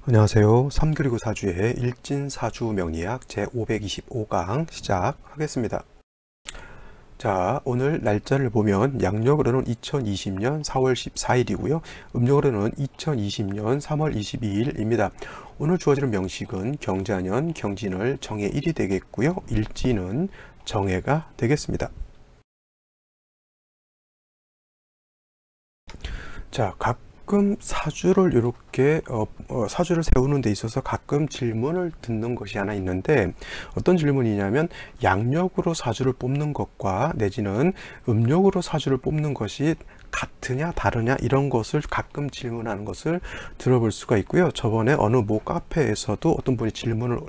안녕하세요. 3그리고 사주의 일진사주 명리학 제525강 시작하겠습니다. 자, 오늘 날짜를 보면 양력으로는 2020년 4월 14일이고요. 음력으로는 2020년 3월 22일입니다. 오늘 주어지는 명식은 경자년 경진월 정해 1이 되겠고요. 일진은 정해가 되겠습니다. 자, 가끔 사주를 이렇게 사주를 세우는 데 있어서 가끔 질문을 듣는 것이 하나 있는데, 어떤 질문이냐면 양력으로 사주를 뽑는 것과 내지는 음력으로 사주를 뽑는 것이 같으냐 다르냐 이런 것을 가끔 질문하는 것을 들어볼 수가 있고요. 저번에 어느 모 카페에서도 어떤 분이 질문을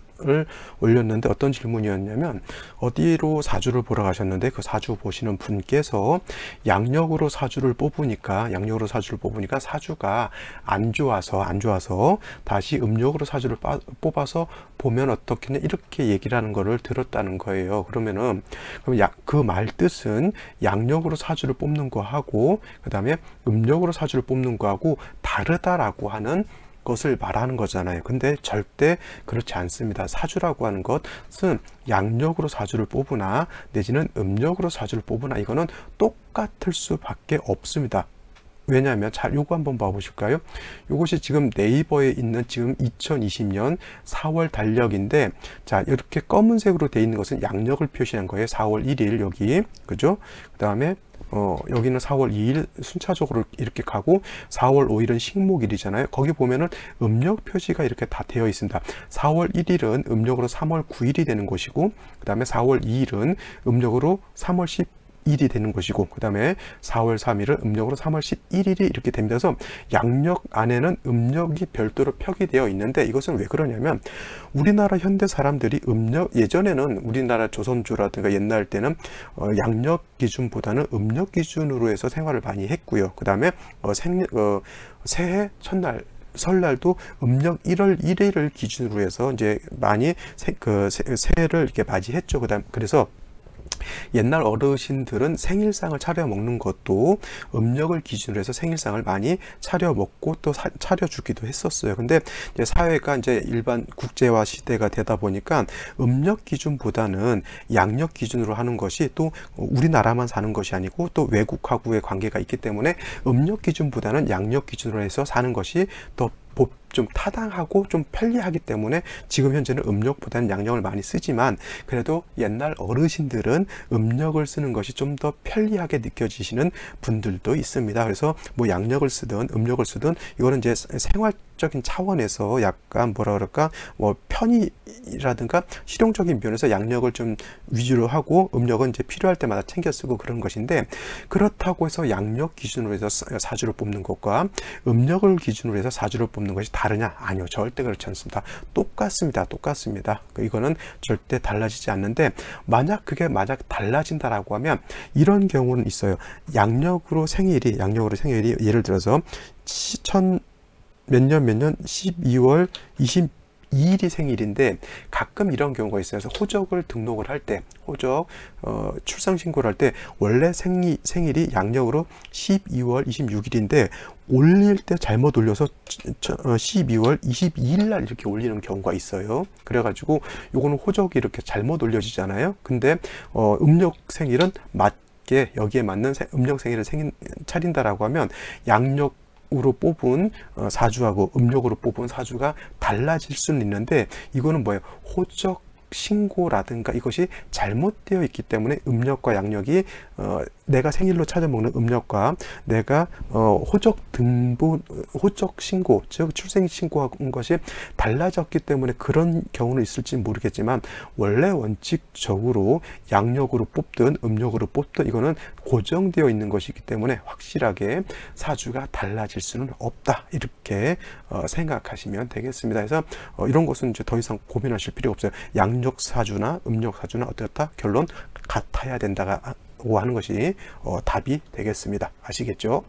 올렸는데, 어떤 질문이었냐면 어디로 사주를 보러 가셨는데 그 사주 보시는 분께서 양력으로 사주를 뽑으니까 사주가 안 좋아서 다시 음력으로 사주를 뽑아서 보면 어떻겠냐 이렇게 얘기를 하는 거를 들었다는 거예요. 그러면은 그 말 뜻은 양력으로 사주를 뽑는 거하고 그 다음에 음력으로 사주를 뽑는 거하고 다르다라고 하는 것을 말하는 거잖아요. 근데 절대 그렇지 않습니다. 사주라고 하는 것은 양력으로 사주를 뽑으나 내지는 음력으로 사주를 뽑으나 이거는 똑같을 수밖에 없습니다. 왜냐하면 자, 요거 한번 봐보실까요? 요것이 지금 네이버에 있는 지금 2020년 4월 달력인데, 자, 이렇게 검은색으로 되어 있는 것은 양력을 표시한 거예요. 4월 1일 여기, 그죠? 그 다음에 여기는 4월 2일 순차적으로 이렇게 가고 4월 5일은 식목일이잖아요. 거기 보면은 음력 표시가 이렇게 다 되어 있습니다. 4월 1일은 음력으로 3월 9일이 되는 것이고, 그 다음에 4월 2일은 음력으로 3월 10일이 되는 것이고, 그 다음에 4월 3일은 음력으로 3월 11일이 이렇게 됩니다. 그래서 양력 안에는 음력이 별도로 표기되어 있는데, 이것은 왜 그러냐면 우리나라 현대 사람들이 예전에는 우리나라 조선주라든가 옛날 때는 양력 기준보다는 음력 기준으로 해서 생활을 많이 했고요. 그 다음에 새해 첫날 설날도 음력 1월 1일을 기준으로 해서 이제 많이 새해를 이렇게 맞이했죠. 그래서 옛날 어르신들은 생일상을 차려 먹는 것도 음력을 기준으로 해서 생일상을 많이 차려 먹고 또 차려 주기도 했었어요. 근데 이제 사회가 이제 일반 국제화 시대가 되다 보니까 음력 기준보다는 양력 기준으로 하는 것이 또 우리나라만 사는 것이 아니고 또 외국하고의 관계가 있기 때문에 음력 기준보다는 양력 기준으로 해서 사는 것이 더 좀 타당하고 좀 편리하기 때문에 지금 현재는 음력보다는 양력을 많이 쓰지만, 그래도 옛날 어르신들은 음력을 쓰는 것이 좀 더 편리하게 느껴지시는 분들도 있습니다. 그래서 뭐 양력을 쓰든 음력을 쓰든 이거는 이제 생활적인 차원에서 약간 뭐라 그럴까, 뭐 편의라든가 실용적인 면에서 양력을 좀 위주로 하고 음력은 이제 필요할 때마다 챙겨 쓰고 그런 것인데, 그렇다고 해서 양력 기준으로 해서 사주를 뽑는 것과 음력을 기준으로 해서 사주를 뽑는 것이 다르냐? 아니요, 절대 그렇지 않습니다. 똑같습니다. 이거는 절대 달라지지 않는데, 만약 달라진다라고 하면 이런 경우는 있어요. 양력으로 생일이 예를 들어서 몇 년 12월 22일이 생일인데, 가끔 이런 경우가 있어요. 그래서 호적을 등록을 할 때, 출생신고를 할 때 원래 생일이 양력으로 12월 26일인데 올릴 때 잘못 올려서 12월 22일 날 이렇게 올리는 경우가 있어요. 그래가지고 요거는 호적이 이렇게 잘못 올려지잖아요. 근데 음력 생일은 맞게 여기에 맞는 음력 생일을 차린다라고 하면 양력으로 뽑은 사주하고 음력으로 뽑은 사주가 달라질 수는 있는데, 이거는 뭐예요? 호적 신고라든가 이것이 잘못되어 있기 때문에 음력과 양력이 내가 생일로 찾아먹는 음력과 내가 호적 신고, 즉 출생 신고한 것이 달라졌기 때문에 그런 경우는 있을지 모르겠지만, 원래 원칙적으로 양력으로 뽑든 음력으로 뽑든 이거는 고정되어 있는 것이기 때문에 확실하게 사주가 달라질 수는 없다, 이렇게 생각하시면 되겠습니다. 그래서 이런 것은 이제 더 이상 고민하실 필요 없어요. 양력 사주나 음력 사주나 어떻다, 결론 같아야 된다고 하는 것이 답이 되겠습니다. 아시겠죠?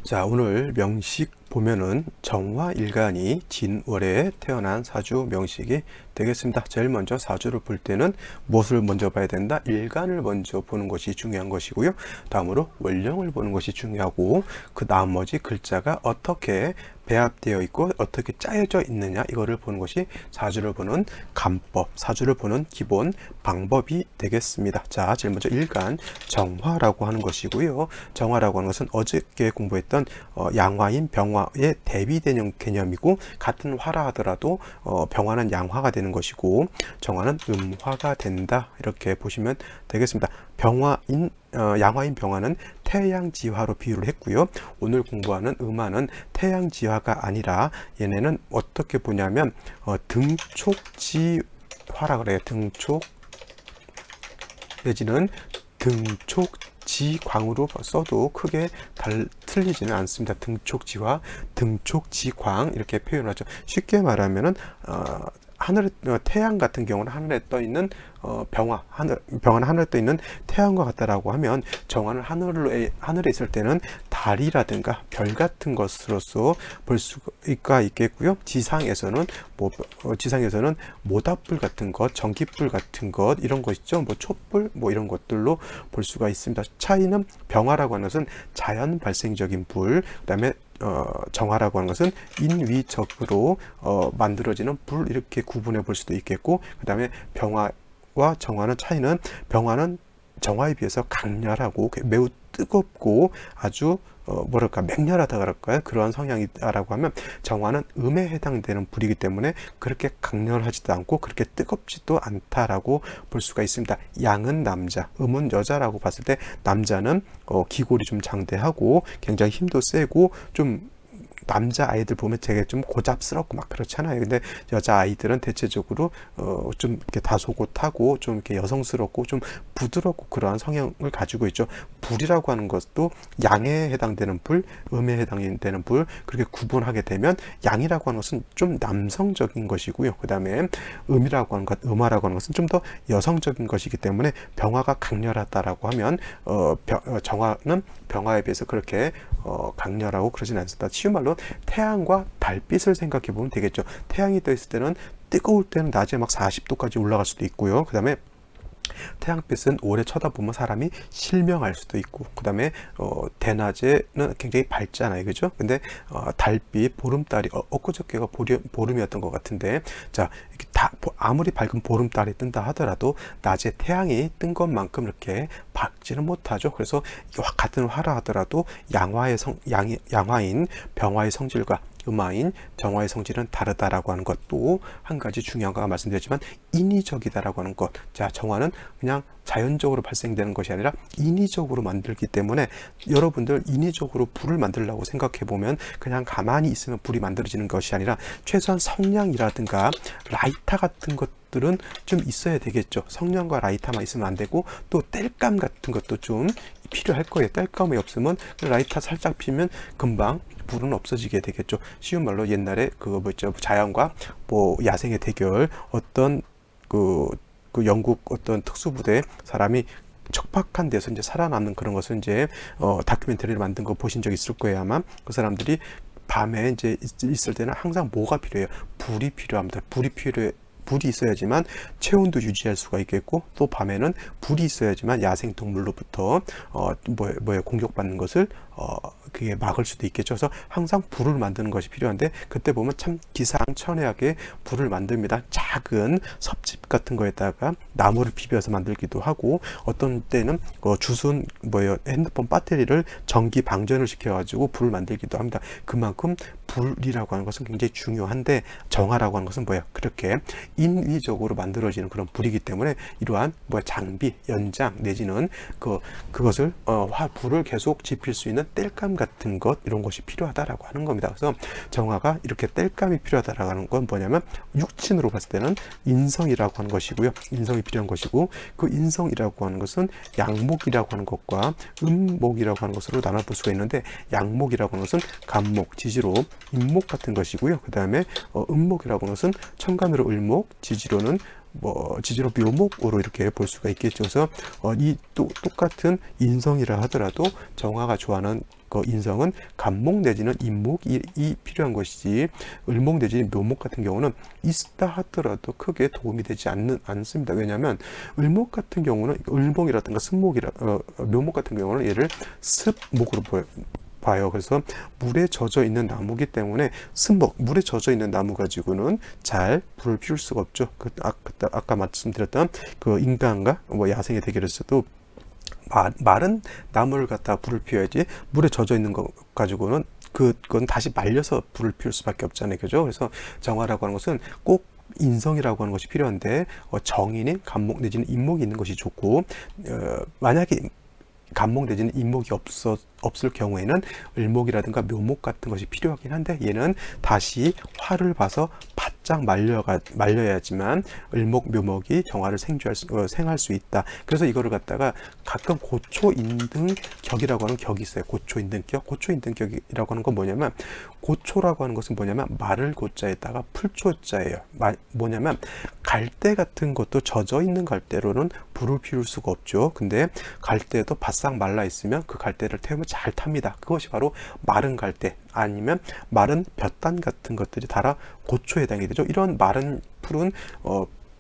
자, 오늘 명식 보면은 정화일간이 진월에 태어난 사주 명식이 되겠습니다. 제일 먼저 사주를 볼 때는 무엇을 먼저 봐야 된다? 일간을 먼저 보는 것이 중요한 것이고요. 다음으로 월령을 보는 것이 중요하고, 그 나머지 글자가 어떻게 배합되어 있고 어떻게 짜여져 있느냐, 이거를 보는 것이 사주를 보는 간법, 사주를 보는 기본 방법이 되겠습니다. 자, 제일 먼저 일간 정화라고 하는 것이고요. 정화라고 하는 것은 어저께 공부했던 양화인 병화에 대비되는 개념이고, 같은 화라 하더라도 병화는 양화가 되는 것이고 정화는 음화가 된다, 이렇게 보시면 되겠습니다. 양화인 병화는 태양지화로 비유를 했고요. 오늘 공부하는 음화는 태양지화가 아니라 얘네는 어떻게 보냐면 등촉지화라 그래요. 등촉 내지는 등촉지광으로 써도 크게 틀리지는 않습니다. 등촉지화, 등촉지광 이렇게 표현하죠. 쉽게 말하면은 하늘에 태양 같은 경우는 하늘에 떠 있는 병화는 하늘에 떠 있는 태양과 같다라고 하면, 정화는 하늘에 있을 때는 달이라든가 별 같은 것으로서 볼 수가 있겠고요. 지상에서는 모닥불 같은 것, 전기불 같은 것, 이런 것이죠. 촛불 이런 것들로 볼 수가 있습니다. 차이는 병화라고 하는 것은 자연 발생적인 불, 그다음에 정화라고 하는 것은 인위적으로 만들어지는 불, 이렇게 구분해 볼 수도 있겠고, 그 다음에 병화와 정화는 차이는, 병화는 정화에 비해서 강렬하고 매우 뜨겁고 아주 맹렬하다 그럴까요? 그러한 성향이라고 하면, 정화는 음에 해당되는 불이기 때문에 그렇게 강렬하지도 않고 그렇게 뜨겁지도 않다라고 볼 수가 있습니다. 양은 남자, 음은 여자라고 봤을 때, 남자는 기골이 좀 장대하고 굉장히 힘도 세고, 좀 남자 아이들 보면 되게 좀 고잡스럽고 막 그렇잖아요. 근데 여자 아이들은 대체적으로 좀 이렇게 다소곳하고 좀 이렇게 여성스럽고 좀 부드럽고 그러한 성향을 가지고 있죠. 불이라고 하는 것도 양에 해당되는 불, 음에 해당되는 불, 그렇게 구분하게 되면, 양이라고 하는 것은 좀 남성적인 것이고요. 그 다음에 음이라고 하는 것, 음화라고 하는 것은 좀 더 여성적인 것이기 때문에, 병화가 강렬하다라고 하면 정화는 병화에 비해서 그렇게 강렬하고 그러진 않습니다. 쉬운 말로 태양과 달빛을 생각해 보면 되겠죠. 태양이 떠 있을 때는, 뜨거울 때는 낮에 막 40도까지 올라갈 수도 있고요. 그 다음에 태양빛은 오래 쳐다보면 사람이 실명할 수도 있고, 그 다음에 대낮에는 굉장히 밝잖아요, 그죠? 근데 달빛, 보름달이 엊그저께가 보름이었던 것 같은데, 자, 이렇게 아무리 밝은 보름달이 뜬다 하더라도 낮에 태양이 뜬 것만큼 이렇게 밝지는 못하죠. 그래서 같은 화라 하더라도 양화인 병화의 성질과 음화인 정화의 성질은 다르다라고 하는 것도 한 가지 중요한 거가 말씀드렸지만, 인위적이다라고 하는 것. 자, 정화는 그냥 자연적으로 발생되는 것이 아니라 인위적으로 만들기 때문에, 여러분들 인위적으로 불을 만들려고 생각해 보면 그냥 가만히 있으면 불이 만들어지는 것이 아니라, 최소한 성냥이라든가 라이터 같은 것들은 좀 있어야 되겠죠. 성냥과 라이터만 있으면 안 되고, 또 땔감 같은 것도 좀 필요할 거예요. 땔감이 없으면 라이터 살짝 피면 금방 불은 없어지게 되겠죠. 쉬운 말로 옛날에 자연과 야생의 대결, 어떤 그 영국 어떤 특수부대 사람이 척박한 데서 이제 살아남는 그런 것을 이제 다큐멘터리를 만든 거 보신 적 있을 거예요. 아마 그 사람들이 밤에 이제 있을 때는 항상 뭐가 필요해요? 불이 필요합니다. 불이 있어야지만 체온도 유지할 수가 있겠고, 또 밤에는 불이 있어야지만 야생 동물로부터 공격받는 것을 그게 막을 수도 있겠죠. 그래서 항상 불을 만드는 것이 필요한데, 그때 보면 참 기상천외하게 불을 만듭니다. 작은 섭집 같은 거에다가 나무를 비벼서 만들기도 하고, 어떤 때는 핸드폰 배터리를 전기 방전을 시켜가지고 불을 만들기도 합니다. 그만큼 불이라고 하는 것은 굉장히 중요한데, 정화라고 하는 것은 그렇게 인위적으로 만들어지는 그런 불이기 때문에, 이러한 장비, 연장 내지는 그것을 불을 계속 지필 수 있는 땔감 같은 것, 이런 것이 필요하다라고 하는 겁니다. 그래서 정화가 이렇게 땔감이 필요하다라고 하는 건 뭐냐면, 육친으로 봤을 때는 인성이라고 하는 것이고요. 인성이 필요한 것이고, 그 인성이라고 하는 것은 양목이라고 하는 것과 음목이라고 하는 것으로 나눠볼 수가 있는데, 양목이라고 하는 것은 간목, 지지로, 임목 같은 것이고요. 그 다음에 음목이라고 하는 것은 천간으로 을목, 지지로는 지지로 묘목으로 이렇게 볼 수가 있겠죠. 그래서 이 똑같은 인성이라 하더라도 정화가 좋아하는 인성은 간목 내지는 임목이 필요한 것이지, 을목 내지는 묘목 같은 경우는 있다 하더라도 크게 도움이 되지 않습니다. 왜냐하면 을목 같은 경우는, 을목이라든가 묘목 같은 경우는 얘를 습목으로 봐요. 그래서 물에 젖어 있는 나무기 때문에 물에 젖어 있는 나무 가지고는 잘 불을 피울 수가 없죠. 아까 말씀드렸던 그 인간과 뭐 야생의 대결에서도 마른 나무를 갖다가 불을 피워야지, 물에 젖어 있는 거 가지고는 그건 다시 말려서 불을 피울 수밖에 없잖아요. 그죠? 그래서 정화라고 하는 것은 꼭 인성이라고 하는 것이 필요한데, 정인인 간목 내지는 인목이 있는 것이 좋고, 만약에 간목 내지는 인목이 없을 경우에는 을목이라든가 묘목 같은 것이 필요하긴 한데, 얘는 다시 화를 봐서 바짝 말려야지만 을목 묘목이 정화를 생할 수 있다. 그래서 이거를 갖다가 가끔 고초인등격이라고 하는 격이 있어요. 고초인등격이라고 하는 건 뭐냐면, 고초라고 하는 것은 뭐냐면 마를 고자에다가 풀초자예요. 뭐냐면 갈대 같은 것도 젖어 있는 갈대로는 불을 피울 수가 없죠. 근데 갈대도 바싹 말라 있으면 그 갈대를 태우면 잘 탑니다. 그것이 바로 마른 갈대, 아니면 마른 볕단 같은 것들이 달아 고초에 해당이 되죠. 이런 마른 풀은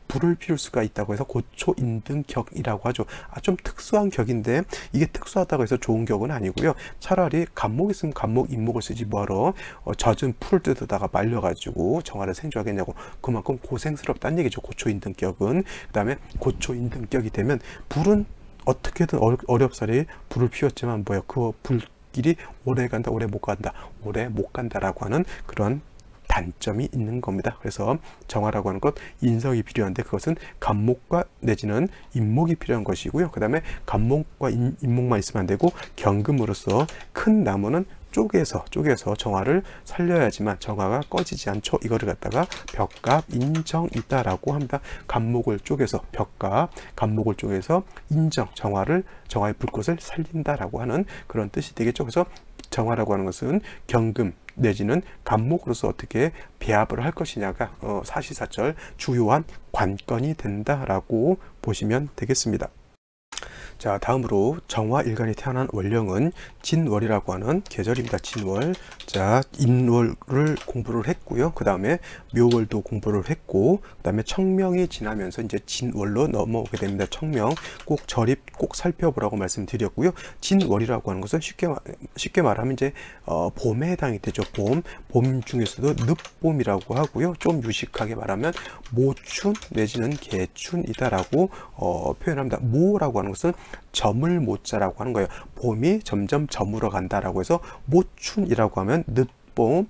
불을 피울 수가 있다고 해서 고초인등격이라고 하죠. 좀 특수한 격인데, 이게 특수하다고 해서 좋은 격은 아니고요. 차라리 간목 있으면 간목, 인목을 쓰지 뭐하러 젖은 풀을 뜯어다가 말려가지고 정화를 생조하겠냐고. 그만큼 고생스럽다는 얘기죠. 고초인등격은. 그 다음에 고초인등격이 되면 불은 어떻게든 어렵사리 불을 피웠지만 그 불길이 오래 간다, 오래 못 간다라고 하는 그런 단점이 있는 겁니다. 그래서 정화라고 하는 것, 인성이 필요한데 그것은 간목과 내지는 인목이 필요한 것이고요. 그 다음에 간목과 인목만 있으면 안 되고, 경금으로서 큰 나무는 쪼개서 정화를 살려야지만 정화가 꺼지지 않죠. 이거를 갖다가 벽갑 인정이다라고 합니다. 간목을 쪼개서 간목을 쪼개서 정화의 불꽃을 살린다라고 하는 그런 뜻이 되겠죠. 그래서 정화라고 하는 것은 경금 내지는 간목으로서 어떻게 배합을 할 것이냐가 사시사철 주요한 관건이 된다라고 보시면 되겠습니다. 자, 다음으로 정화일간이 태어난 월령은 진월이라고 하는 계절입니다. 진월. 자, 인월을 공부를 했고요. 그 다음에 묘월도 공부를 했고, 그 다음에 청명이 지나면서 이제 진월로 넘어오게 됩니다. 청명 꼭 절입 꼭 살펴보라고 말씀드렸고요. 진월이라고 하는 것은 쉽게 말하면 이제 봄에 해당이 되죠. 봄 중에서도 늦봄이라고 하고요. 좀 유식하게 말하면 모춘 내지는 개춘이다라고 표현합니다. 모라고 하는 것은 저물 모자라고 하는 거예요. 봄이 점점 저물어 간다라고 해서 모춘이라고 하면 늦봄,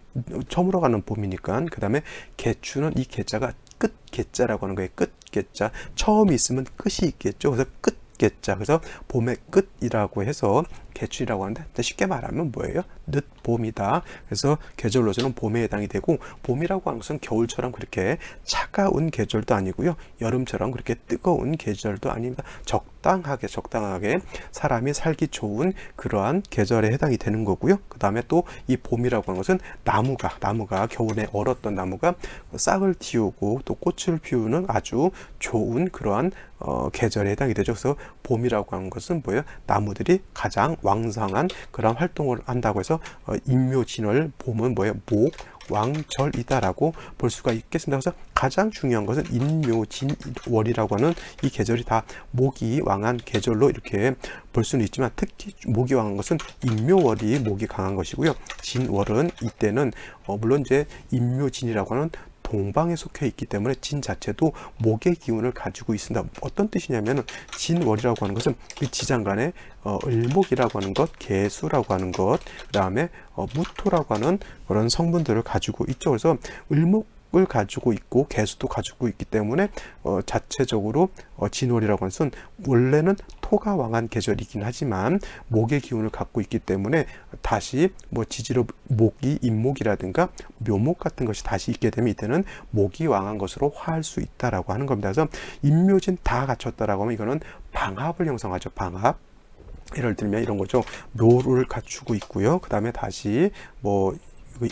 저물어가는 봄이니까. 그 다음에 개춘은 이 개자가 끝 개자라고 하는 거예요. 끝 개자. 처음이 있으면 끝이 있겠죠. 그래서 끝 개자. 그래서 봄의 끝이라고 해서 개춘이라고 하는데, 쉽게 말하면 뭐예요? 늦봄이다. 그래서 계절로서는 봄에 해당이 되고, 봄이라고 하는 것은 겨울처럼 그렇게 차가운 계절도 아니고요, 여름처럼 그렇게 뜨거운 계절도 아닙니다. 적당하게 사람이 살기 좋은 그러한 계절에 해당이 되는 거고요. 그 다음에 또 이 봄이라고 하는 것은 나무가 겨울에 얼었던 나무가 싹을 틔우고 또 꽃을 피우는 아주 좋은 그러한 계절에 해당이 되죠. 그래서 봄이라고 하는 것은 뭐예요? 나무들이 가장 왕성한 그런 활동을 한다고 해서 인묘진월, 봄은 뭐예요? 목왕절이다라고 볼 수가 있겠습니다. 그래서 가장 중요한 것은 인묘진월이라고 하는 이 계절이 다 목이 왕한 계절로 이렇게 볼 수는 있지만, 특히 목이 왕한 것은 인묘월이 목이 강한 것이고요. 진월은 이때는 물론 이제 인묘진이라고 하는 동방에 속해 있기 때문에 진 자체도 목의 기운을 가지고 있습니다. 어떤 뜻이냐면, 진월이라고 하는 것은 그 지장간에 을목이라고 하는 것, 개수라고 하는 것, 그 다음에 무토라고 하는 그런 성분들을 가지고 있죠. 그래서 을목을 가지고 있고 개수도 가지고 있기 때문에 자체적으로 진월이라고 하는 것은 원래는 토가 왕한 계절이긴 하지만 목의 기운을 갖고 있기 때문에, 다시 지지로 목이 인목이라든가 묘목 같은 것이 다시 있게 되면 이때는 목이 왕한 것으로 화할 수 있다라고 하는 겁니다. 그래서 인묘진 다 갖췄다라고 하면 이거는 방합을 형성하죠. 방합. 예를 들면 이런 거죠. 묘를 갖추고 있고요. 그 다음에 다시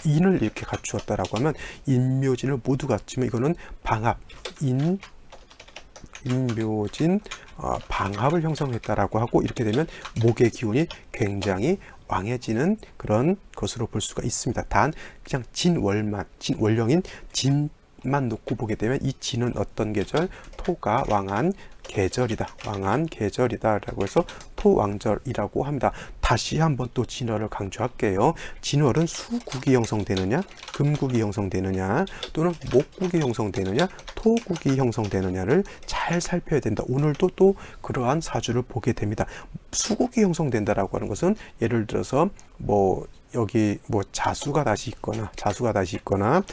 인을 이렇게 갖추었다라고 하면 인묘진을 모두 갖추면 이거는 방합, 인묘진 방합을 형성했다라고 하고, 이렇게 되면 목의 기운이 굉장히 왕해지는 그런 것으로 볼 수가 있습니다. 단 그냥 진월령인 월만 놓고 보게 되면 이 진은 어떤 계절? 토가 왕한 계절이다. 왕한 계절이다 라고 해서 토왕절이라고 합니다. 다시 한번 또 진월을 강조할게요. 진월은 수국이 형성되느냐, 금국이 형성되느냐, 또는 목국이 형성되느냐, 토국이 형성되느냐를 잘 살펴야 된다. 오늘도 또 그러한 사주를 보게 됩니다. 수국이 형성된다라고 하는 것은 예를 들어서 여기 자수가 다시 있거나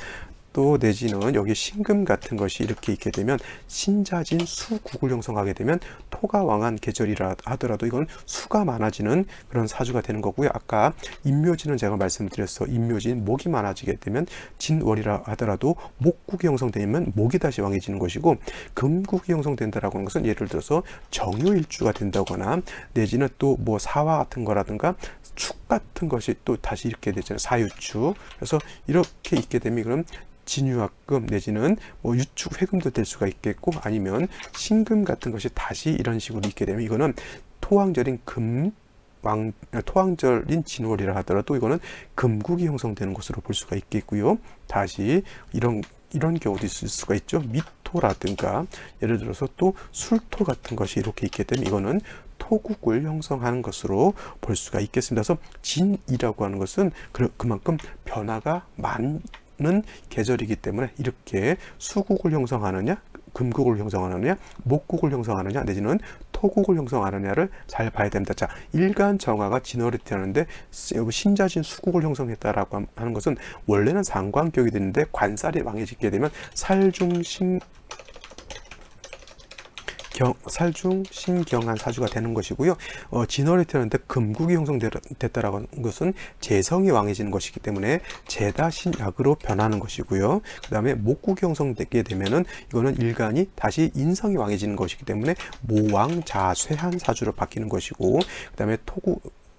또 내지는 여기 신금 같은 것이 이렇게 있게 되면 신자진 수국을 형성하게 되면 토가 왕한 계절이라 하더라도 이건 수가 많아지는 그런 사주가 되는 거고요. 아까 인묘진은 제가 말씀드렸어. 인묘진 목이 많아지게 되면 진월이라 하더라도 목국이 형성되면 목이 다시 왕해지는 것이고, 금국이 형성된다라고 하는 것은 예를 들어서 정요일주가 된다거나 내지는 또 사화 같은 거라든가 축 같은 것이 또 다시 이렇게 되잖아요. 사유축. 그래서 이렇게 있게 되면 그럼 진유합금 내지는 유축 회금도 될 수가 있겠고, 아니면 신금 같은 것이 다시 이런 식으로 있게 되면 이거는 토왕절인 토왕절인 진월이라 하더라도 이거는 금국이 형성되는 것으로 볼 수가 있겠고요. 다시 이런 경우도 있을 수가 있죠. 미토라든가 예를 들어서 또 술토 같은 것이 이렇게 있게 되면 이거는 토국을 형성하는 것으로 볼 수가 있겠습니다. 그래서 진이라고 하는 것은 그만큼 변화가 많은 계절이기 때문에 이렇게 수국을 형성하느냐, 금국을 형성하느냐, 목국을 형성하느냐 내지는 토국을 형성하느냐를 잘 봐야 됩니다. 자, 일간 정화가 진월에 태어났는데 신자진 수국을 형성했다라고 하는 것은 원래는 상관격이 되는데 관살이 왕해지게 되면 살중 신경한 사주가 되는 것이고요. 진월에 태어났는데 금국이 형성됐다라고 하는 것은 재성이 왕해지는 것이기 때문에 재다신약으로 변하는 것이고요. 그 다음에 목국이 형성되게 되면은 이거는 일간이 다시 인성이 왕해지는 것이기 때문에 모왕자쇠한 사주로 바뀌는 것이고, 그 다음에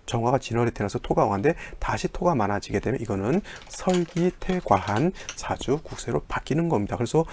정화가 진월에 태어나서 토가 왕한데 다시 토가 많아지게 되면 이거는 설기태과한 사주 국세로 바뀌는 겁니다. 그래서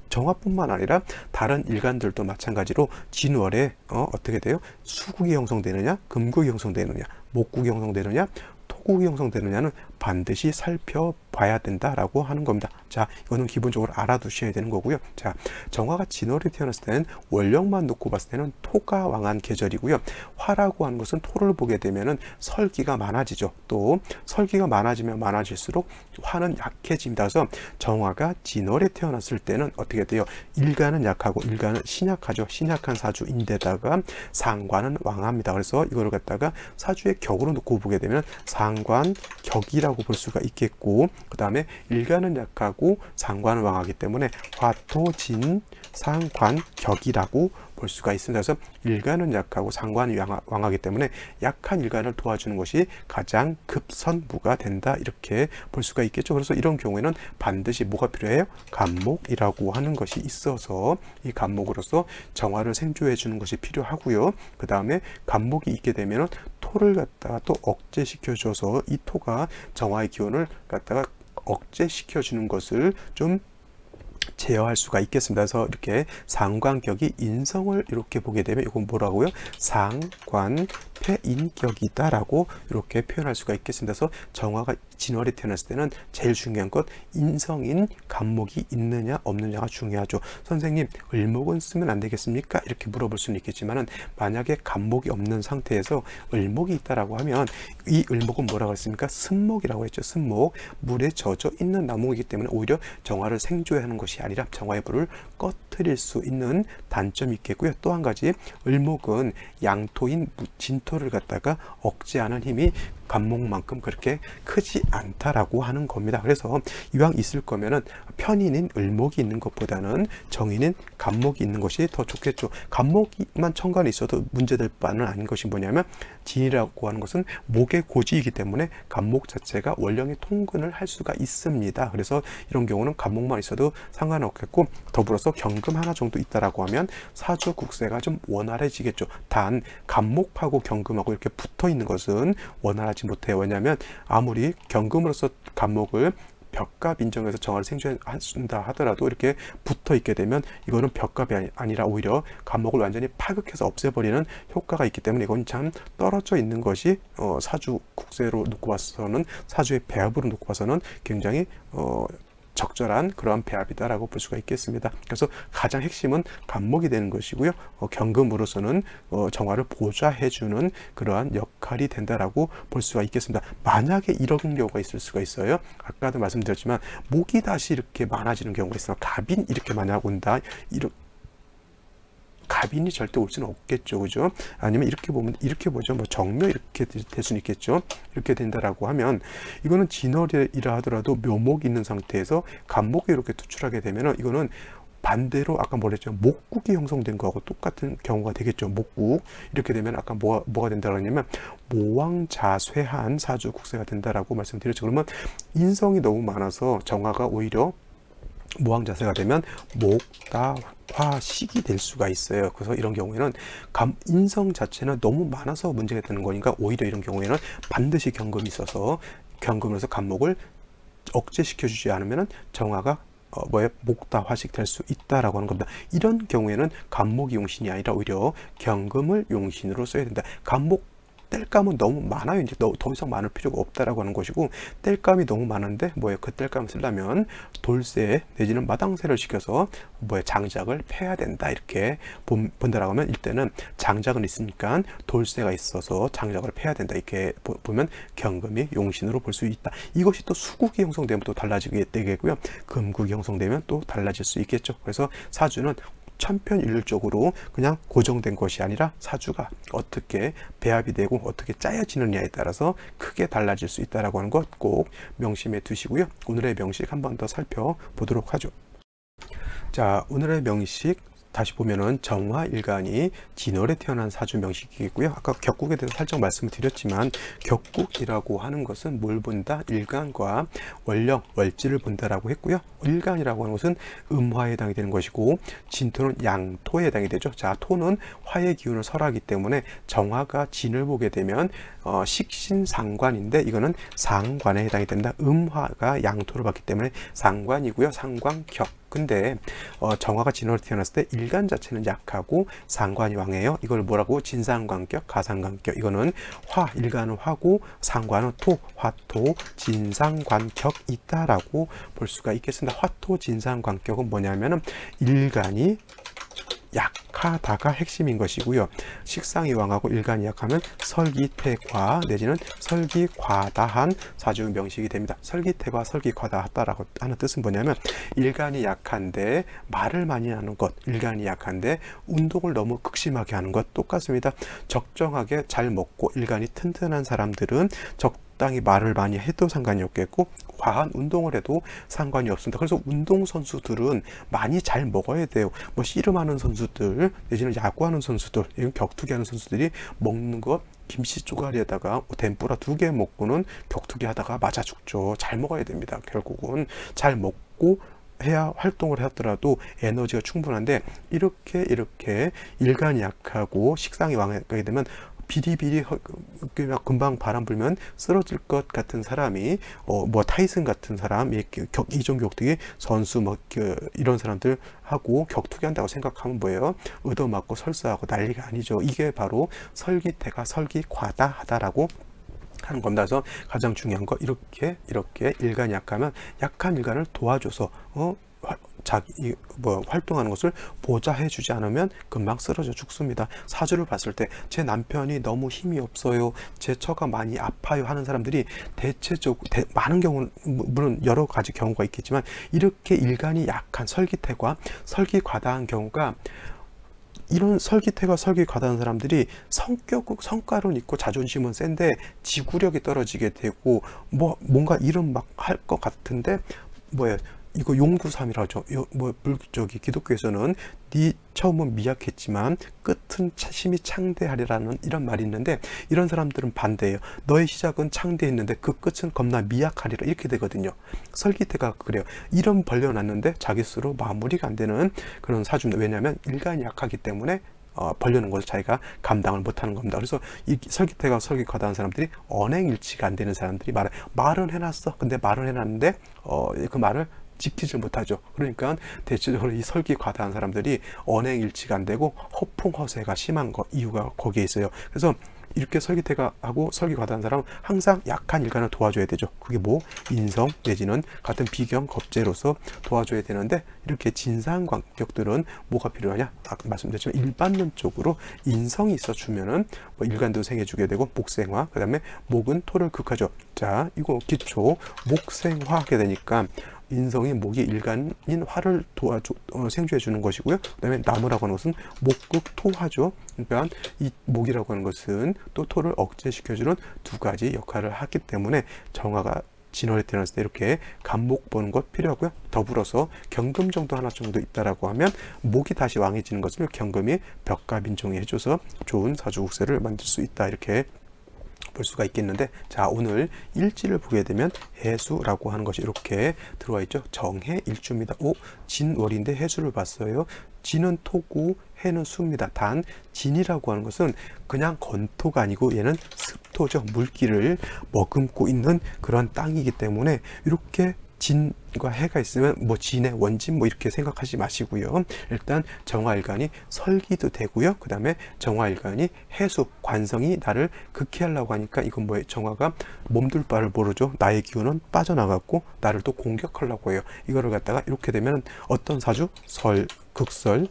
정화뿐만 아니라 다른 일간들도 마찬가지로 진월에 어떻게 돼요? 수국이 형성되느냐, 금국이 형성되느냐, 목국이 형성되느냐, 토국이 형성되느냐는 반드시 살펴봐야 된다라고 하는 겁니다. 자, 이거는 기본적으로 알아두셔야 되는 거고요. 자, 정화가 진월에 태어났을 때는 원령만 놓고 봤을 때는 토가 왕한 계절이고요. 화라고 하는 것은 토를 보게 되면은 설기가 많아지죠. 또 설기가 많아지면 많아질수록 화는 약해집니다. 그래서 정화가 진월에 태어났을 때는 어떻게 돼요? 일간은 약하고 일간은 신약하죠. 신약한 사주인데다가 상관은 왕합니다. 그래서 이거를 갖다가 사주의 격으로 놓고 보게 되면 상관 격이라고 볼 수가 있겠고, 그 다음에 일간은 약하고 상관은 왕하기 때문에 화토진 상관 격이라고 볼 수가 있습니다. 그래서 일간은 약하고 상관이 왕하기 때문에 약한 일간을 도와주는 것이 가장 급선무가 된다, 이렇게 볼 수가 있겠죠. 그래서 이런 경우에는 반드시 뭐가 필요해요? 간목이라고 하는 것이 있어서 이 간목으로서 정화를 생조해 주는 것이 필요하고요. 그 다음에 간목이 있게 되면 토를 갖다가 또 억제시켜 줘서 이 토가 정화의 기운을 갖다가 억제시켜 주는 것을 좀 제어할 수가 있겠습니다. 그래서 이렇게 상관격이 인성을 이렇게 보게 되면 이건 뭐라고요? 상관패인격이다 라고 이렇게 표현할 수가 있겠습니다. 그래서 정화가 진월에 태어났을 때는 제일 중요한 것 인성인 간목이 있느냐 없느냐가 중요하죠. 선생님, 을목은 쓰면 안 되겠습니까? 이렇게 물어볼 수는 있겠지만은 만약에 간목이 없는 상태에서 을목이 있다라고 하면 이 을목은 뭐라고 했습니까? 습목이라고 했죠. 습목, 물에 젖어 있는 나무이기 때문에 오히려 정화를 생조하는 것이 아니라 정화의 불을 꺼트릴 수 있는 단점이 있겠고요. 또 한 가지, 을목은 양토인 진토를 갖다가 억제하는 힘이 간목만큼 그렇게 크지 않다라고 하는 겁니다. 그래서 이왕 있을 거면은 편인인 을목이 있는 것보다는 정인인 간목이 있는 것이 더 좋겠죠. 간목만 천간에 있어도 문제될 바는 아닌 것이 뭐냐면 진이라고 하는 것은 목의 고지이기 때문에 간목 자체가 원령의 통근을 할 수가 있습니다. 그래서 이런 경우는 간목만 있어도 상관없겠고, 더불어서 경금 하나 정도 있다라고 하면 사주 국세가 좀 원활해지겠죠. 단 간목하고 경금하고 이렇게 붙어 있는 것은 원활하지 못해요. 왜냐하면 아무리 경금으로서 간목을 벽갑 인정해서 정화를 생존한다 하더라도 이렇게 붙어 있게 되면 이거는 벽갑이 아니라 오히려 간목을 완전히 파극해서 없애버리는 효과가 있기 때문에 이건 참 떨어져 있는 것이 사주 국세로 놓고 봐서는, 사주의 배합으로 놓고 봐서는 굉장히 적절한 그러한 배합이다라고 볼 수가 있겠습니다. 그래서 가장 핵심은 간목이 되는 것이고요. 경금으로서는 정화를 보좌해주는 그러한 역할이 된다라고 볼 수가 있겠습니다. 만약에 이런 경우가 있을 수가 있어요. 아까도 말씀드렸지만 목이 다시 이렇게 많아지는 경우가 있어요. 갑인 이렇게 만약 온다. 갑인이 절대 올 수는 없겠죠, 그죠? 아니면 이렇게 보면 이렇게 보죠. 뭐 정묘 이렇게 될 수는 있겠죠. 이렇게 된다라고 하면 이거는 진월이라 하더라도 묘목이 있는 상태에서 간목이 이렇게 투출하게 되면은 이거는 반대로 아까 뭐랬죠? 목국이 형성된 거하고 똑같은 경우가 되겠죠. 목국 이렇게 되면 아까 뭐가 된다고 했냐면 모왕자쇠한 사주 국세가 된다라고 말씀드렸죠. 그러면 인성이 너무 많아서 정화가 오히려 모왕자세가 되면 목다화식이 될 수가 있어요. 그래서 이런 경우에는 인성 자체는 너무 많아서 문제가 되는 거니까 오히려 이런 경우에는 반드시 경금이 있어서 경금으로서 간목을 억제시켜 주지 않으면 정화가 목다화식 될 수 있다라고 하는 겁니다. 이런 경우에는 간목이 용신이 아니라 오히려 경금을 용신으로 써야 된다. 간목 땔감은 너무 많아요. 이제 더 이상 많을 필요가 없다라고 하는 것이고, 땔감이 너무 많은데 그 땔감을 쓰려면 돌쇠 내지는 마당쇠를 시켜서 장작을 패야 된다 이렇게 본다라고 하면 이때는 장작은 있으니까 돌쇠가 있어서 장작을 패야 된다 이렇게 보면 경금이 용신으로 볼 수 있다. 이것이 또 수국이 형성되면 또 달라지게 되겠고요. 금국이 형성되면 또 달라질 수 있겠죠. 그래서 사주는 천편일률적으로 그냥 고정된 것이 아니라 사주가 어떻게 배합이 되고 어떻게 짜여지느냐에 따라서 크게 달라질 수 있다는 것 꼭 명심해 두시고요. 오늘의 명식 한 번 더 살펴보도록 하죠. 자, 오늘의 명식 다시 보면은 정화일간이 진월에 태어난 사주 명식이고요. 아까 격국에 대해서 살짝 말씀을 드렸지만 격국이라고 하는 것은 뭘 본다? 일간과 월령, 월지를 본다라고 했고요. 일간이라고 하는 것은 음화에 해당이 되는 것이고 진토는 양토에 해당이 되죠. 자, 토는 화의 기운을 설하기 때문에 정화가 진을 보게 되면 식신상관인데 이거는 상관에 해당이 된다. 음화가 양토를 봤기 때문에 상관이고요. 상관격. 근데 정화가 진월에 태어났을 때 일간 자체는 약하고 상관이 왕해요. 이걸 뭐라고? 진상관격, 가상관격. 이거는 일간은 화고 상관은 토, 화토, 진상관격 있다라고 볼 수가 있겠습니다. 화토, 진상관격은 뭐냐면은 일간이 약하다가 핵심인 것이고요. 식상이 왕하고 일간이 약하면 설기태과 내지는 설기과다한 사주 명식이 됩니다. 설기태과 설기과다하다라고 하는 뜻은 뭐냐면 일간이 약한데 말을 많이 하는 것, 일간이 약한데 운동을 너무 극심하게 하는 것 똑같습니다. 적정하게 잘 먹고 일간이 튼튼한 사람들은 적당히 말을 많이 해도 상관이 없겠고 과한 운동을 해도 상관이 없습니다. 그래서 운동선수들은 많이 잘 먹어야 돼요. 씨름하는 선수들 내지는 야구하는 선수들, 격투기 하는 선수들이 먹는 것 김치 쪼가리에다가 덴뿌라 2개 먹고는 격투기 하다가 맞아 죽죠. 잘 먹어야 됩니다. 결국은 잘 먹고 해야 활동을 하더라도 에너지가 충분한데 이렇게 일간이 약하고 식상이 왕하게 되면 비리비리 금방 바람 불면 쓰러질 것 같은 사람이 타이슨 같은 사람, 이종 격투기 선수 이런 사람들 하고 격투기 한다고 생각하면 뭐예요? 얻어맞고 설사하고 난리가 아니죠. 이게 바로 설기태가 설기과다하다라고 하는 겁니다. 그래서 가장 중요한 거 이렇게 일간이 약하면 약한 일간을 도와줘서 활동하는 것을 보좌해 주지 않으면 금방 쓰러져 죽습니다. 사주를 봤을 때 제 남편이 너무 힘이 없어요, 제 처가 많이 아파요 하는 사람들이 대체적으로 많은 경우는 물론 여러 가지 경우가 있겠지만 이렇게 일간이 약한 설기태과 설기과다한 경우가 이런 설기태가 설기과다한 사람들이 성깔은 있고 자존심은 센데 지구력이 떨어지게 되고 뭔가 일은 막 할 것 같은데 이거 용두삼이라죠. 기독교에서는 네 처음은 미약했지만 끝은 심히 창대하리라는 이런 말이 있는데 이런 사람들은 반대예요. 너의 시작은 창대했는데 그 끝은 겁나 미약하리라 이렇게 되거든요. 설기태가 그래요. 이런 벌려놨는데 자기 스스로 마무리가 안 되는 그런 사주입니다. 왜냐하면 일간이 약하기 때문에 벌려놓은 것을 자기가 감당을 못하는 겁니다. 그래서 이 설기태가 설기과다한 사람들이 언행일치가 안 되는 사람들이 말은 해놨어. 근데 말은 해놨는데 그 말을 지키지 못하죠. 그러니까 대체적으로 이 설기과다한 사람들이 언행일치가 안 되고 허풍허세가 심한 이유가 거기에 있어요. 그래서 이렇게 설기태가 하고 설기과다한 사람은 항상 약한 일간을 도와줘야 되죠. 그게 뭐 인성 내지는 같은 비경 겁재로서 도와줘야 되는데, 이렇게 진상관격들은 뭐가 필요하냐? 아까 말씀드렸지만 일반론적으로 인성이 있어주면은 뭐 일간도 생해주게 되고 목생화, 그 다음에 목은 토를 극하죠. 자, 이거 기초 목생화하게 되니까 인성이 목이 일간인 화를 생주해 주는 것이고요. 그 다음에 나무라고 하는 것은 목극토화죠. 그러니까 이 목이라고 하는 것은 또 토를 억제시켜주는 두 가지 역할을 하기 때문에 정화가 진월에 태어났을 때 이렇게 간목 보는 것 필요하고요. 더불어서 경금 정도 하나 정도 있다라고 하면 목이 다시 왕해지는 것을 경금이 벽가빈종이 해줘서 좋은 사주국세를 만들 수 있다, 이렇게 볼 수가 있겠는데, 자, 오늘 일지를 보게 되면 해수라고 하는 것이 이렇게 들어와 있죠. 정해 일주입니다. 오, 진월인데 해수를 봤어요. 진은 토고 해는 수입니다. 단 진이라고 하는 것은 그냥 건토가 아니고 얘는 습토죠. 물기를 머금고 있는 그런 땅이기 때문에 이렇게 진과 해가 있으면 뭐 진의 원진 뭐 이렇게 생각하지 마시고요. 일단 정화일간이 설기도 되고요. 그 다음에 정화일간이 해수 관성이 나를 극히하려고 하니까 이건 뭐예요? 정화가 몸둘 바를 모르죠. 나의 기운은 빠져나갔고 나를 또 공격하려고 해요. 이거를 갖다가 이렇게 되면 어떤 사주? 설, 극설,